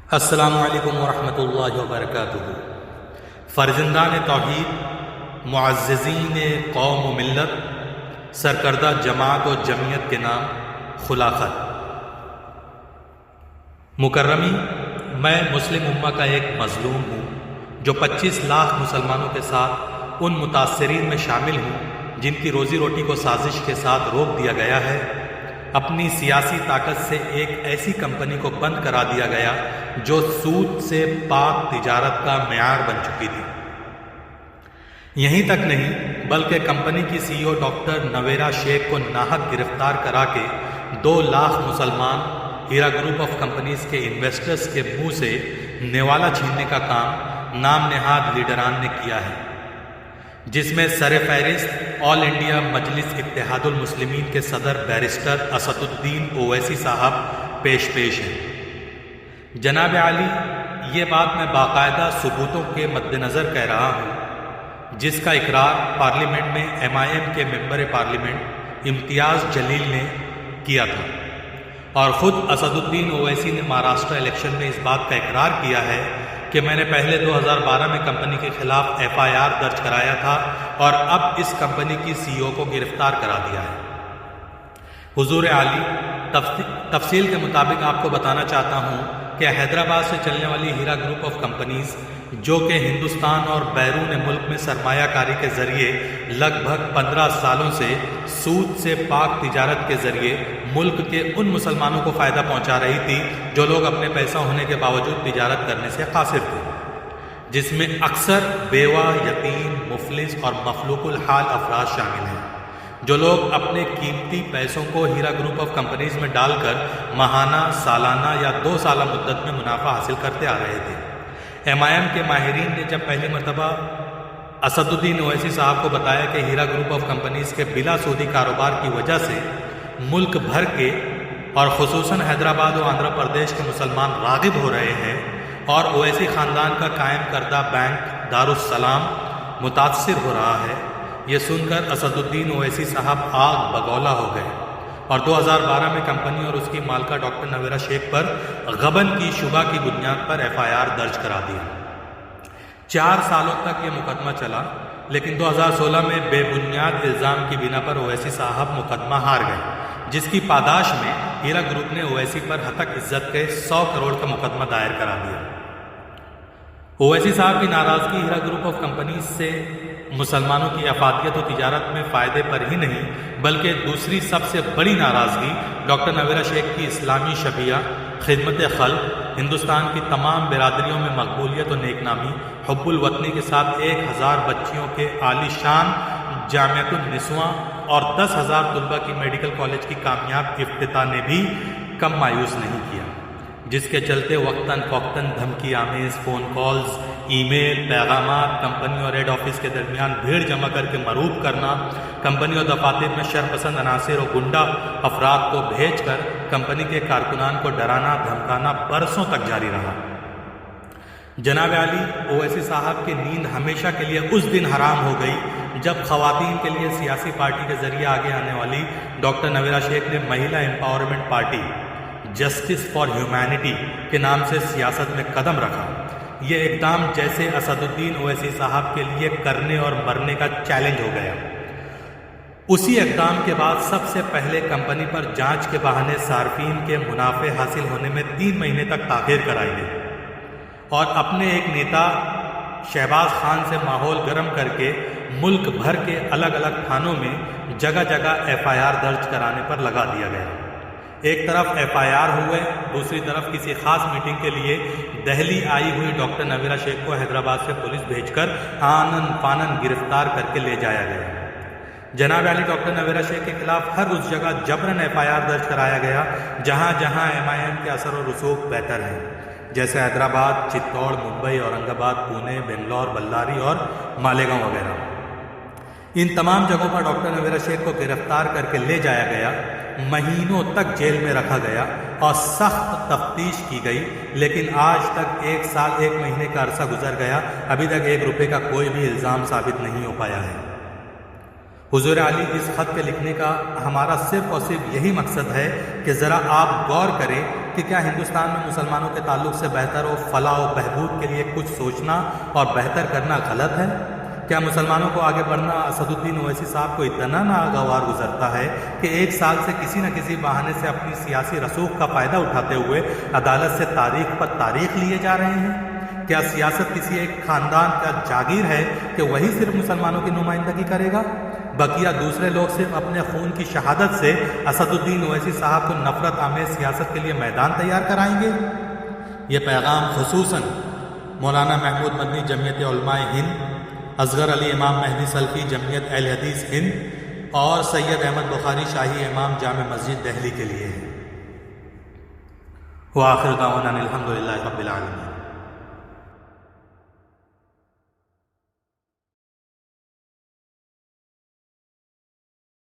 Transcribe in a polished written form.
السلام علیکم ورحمۃ اللہ وبرکاتہ۔ فرزندان توحید، معززین قوم و ملت، سرکردہ جماعت و جمعیت کے نام خلاقت مکرمی، میں مسلم امہ کا ایک مظلوم ہوں جو 25 لاکھ مسلمانوں کے ساتھ ان متاثرین میں شامل ہوں جن کی روزی روٹی کو سازش کے ساتھ روک دیا گیا ہے۔ اپنی سیاسی طاقت سے ایک ایسی کمپنی کو بند کرا دیا گیا جو سود سے پاک تجارت کا معیار بن چکی تھی۔ یہیں تک نہیں بلکہ کمپنی کی سی ای او ڈاکٹر نویرا شیخ کو ناحق گرفتار کرا کے 2 لاکھ مسلمان ہیرا گروپ آف کمپنیز کے انویسٹرز کے منہ سے نوالا چھیننے کا کام نام نہاد لیڈران نے کیا ہے، جس میں سر فہرست آل انڈیا مجلس اتحاد المسلمین کے صدر بیرسٹر اسد الدین اویسی صاحب پیش ہیں۔ جناب عالی، یہ بات میں باقاعدہ ثبوتوں کے مد نظر کہہ رہا ہوں، جس کا اقرار پارلیمنٹ میں MIM کے ممبر پارلیمنٹ امتیاز جلیل نے کیا تھا، اور خود اسد الدین اویسی نے مہاراشٹر الیکشن میں اس بات کا اقرار کیا ہے کہ میں نے پہلے 2012 میں کمپنی کے خلاف FIR درج کرایا تھا اور اب اس کمپنی کی سی ای او کو گرفتار کرا دیا ہے۔ حضور عالی، تفصیل کے مطابق آپ کو بتانا چاہتا ہوں کہ حیدرآباد سے چلنے والی ہیرا گروپ آف کمپنیز، جو کہ ہندوستان اور بیرون ملک میں سرمایہ کاری کے ذریعے لگ بھگ 15 سالوں سے سود سے پاک تجارت کے ذریعے ملک کے ان مسلمانوں کو فائدہ پہنچا رہی تھی جو لوگ اپنے پیسہ ہونے کے باوجود تجارت کرنے سے قاصر تھے، جس میں اکثر بیوہ، یتیم، مفلس اور مفلوق الحال افراد شامل ہیں، جو لوگ اپنے قیمتی پیسوں کو ہیرا گروپ آف کمپنیز میں ڈال کر ماہانہ، سالانہ یا 2 سالہ مدت میں منافع حاصل کرتے آ رہے تھے۔ MIM کے ماہرین نے جب پہلی مرتبہ اسد الدین اویسی صاحب کو بتایا کہ ہیرا گروپ آف کمپنیز کے بلا سودی کاروبار کی وجہ سے ملک بھر کے اور خصوصاً حیدرآباد و آندھرا پردیش کے مسلمان راغب ہو رہے ہیں اور اویسی خاندان کا قائم کردہ بینک دارالسلام متاثر ہو رہا ہے، یہ سن کر اسد الدین اویسی صاحب آگ بگولا ہو گئے اور 2012 میں کمپنی اور اس کی مالکہ ڈاکٹر نویرا شیخ پر غبن کی شبہ کی بنیاد پر FIR درج کرا دیا۔ 4 سالوں تک یہ مقدمہ چلا، لیکن 2016 میں بے بنیاد الزام کی بنا پر اویسی صاحب مقدمہ ہار گئے، جس کی پاداش میں ہیرا گروپ نے اویسی پر ہتک عزت کے 100 کروڑ کا مقدمہ دائر کرا دیا۔ اویسی صاحب کی ناراضگی ہیرا گروپ آف کمپنیز سے مسلمانوں کی افادیت و تجارت میں فائدے پر ہی نہیں، بلکہ دوسری سب سے بڑی ناراضگی ڈاکٹر نویرا شیخ کی اسلامی شبیہ، خدمت خلق، ہندوستان کی تمام برادریوں میں مقبولیت و نیک نامی، حب الوطنی کے ساتھ 1000 بچیوں کے عالی شان جامعۃ النسواں اور 10,000 طلبہ کی میڈیکل کالج کی کامیاب افتتاح نے بھی کم مایوس نہیں کیا، جس کے چلتے وقتاً فوقتاً دھمکی آمیز فون کالز، ای میل، پیغامات کمپنی اور ہیڈ آفس کے درمیان بھیڑ جمع کر کے مروب کرنا، کمپنی اور دفاتر میں شرپسند عناصر اور گنڈا افراد کو بھیج کر کمپنی کے کارکنان کو ڈرانا دھمکانا برسوں تک جاری رہا۔ جناب عالی، اویسی صاحب کی نیند ہمیشہ کے لیے اس دن حرام ہو گئی جب خواتین کے لیے سیاسی پارٹی کے ذریعے آگے آنے والی ڈاکٹر نویرا شیخ نے مہیلا empowerment party justice for humanity کے نام سے سیاست میں قدم رکھا۔ یہ اقدام جیسے اسد الدین اویسی صاحب کے لیے کرنے اور مرنے کا چیلنج ہو گیا۔ اسی اقدام کے بعد سب سے پہلے کمپنی پر جانچ کے بہانے صارفین کے منافع حاصل ہونے میں 3 مہینے تک تاخیر کرائی گئی اور اپنے ایک نیتا شہباز خان سے ماحول گرم کر کے ملک بھر کے الگ الگ تھانوں میں جگہ جگہ FIR درج کرانے پر لگا دیا گیا۔ ایک طرف FIR ہوئے، دوسری طرف کسی خاص میٹنگ کے لیے دہلی آئی ہوئی ڈاکٹر نویرا شیخ کو حیدرآباد سے پولیس بھیج کر آنن فانن گرفتار کر کے لے جایا گیا۔ جناب علی، ڈاکٹر نویرا شیخ کے خلاف ہر اس جگہ جبراً FIR درج کرایا گیا جہاں جہاں MIM کے اثر و رسوخ بہتر ہیں، جیسے حیدرآباد، چتوڑ، ممبئی، اورنگ آباد، پونے، بنگلور، بلاری اور مالیگاؤں وغیرہ۔ ان تمام جگہوں پر ڈاکٹر نویرا شیخ کو گرفتار کر کے لے جایا گیا، مہینوں تک جیل میں رکھا گیا اور سخت تفتیش کی گئی، لیکن آج تک 1 سال 1 مہینے کا عرصہ گزر گیا، ابھی تک 1 روپے کا کوئی بھی الزام ثابت نہیں ہو پایا ہے۔ حضور علی اس خط کے لکھنے کا ہمارا صرف اور صرف یہی مقصد ہے کہ ذرا آپ غور کریں کہ کیا ہندوستان میں مسلمانوں کے تعلق سے بہتر و فلاح و بہبود کے لیے کچھ سوچنا اور بہتر کرنا غلط ہے؟ کیا مسلمانوں کو آگے بڑھنا اسد الدین اویسی صاحب کو اتنا ناگوار گزرتا ہے کہ ایک سال سے کسی نہ کسی بہانے سے اپنی سیاسی رسوخ کا فائدہ اٹھاتے ہوئے عدالت سے تاریخ پر تاریخ لیے جا رہے ہیں؟ کیا سیاست کسی ایک خاندان کا جاگیر ہے کہ وہی صرف مسلمانوں کی نمائندگی کرے گا؟ بقیہ دوسرے لوگ صرف اپنے خون کی شہادت سے اسد الدین اویسی صاحب کو نفرت آمیز سیاست کے لیے میدان تیار کرائیں گے؟ یہ پیغام خصوصاً مولانا محمود مدنی جمعیت علماء ہند، اصغر علی امام مہدی سلفی جمعیت اہل حدیث ہند اور سید احمد بخاری شاہی امام جامع مسجد دہلی کے لیے ہے۔ وآخر دعوانا الحمدللہ رب العالمین۔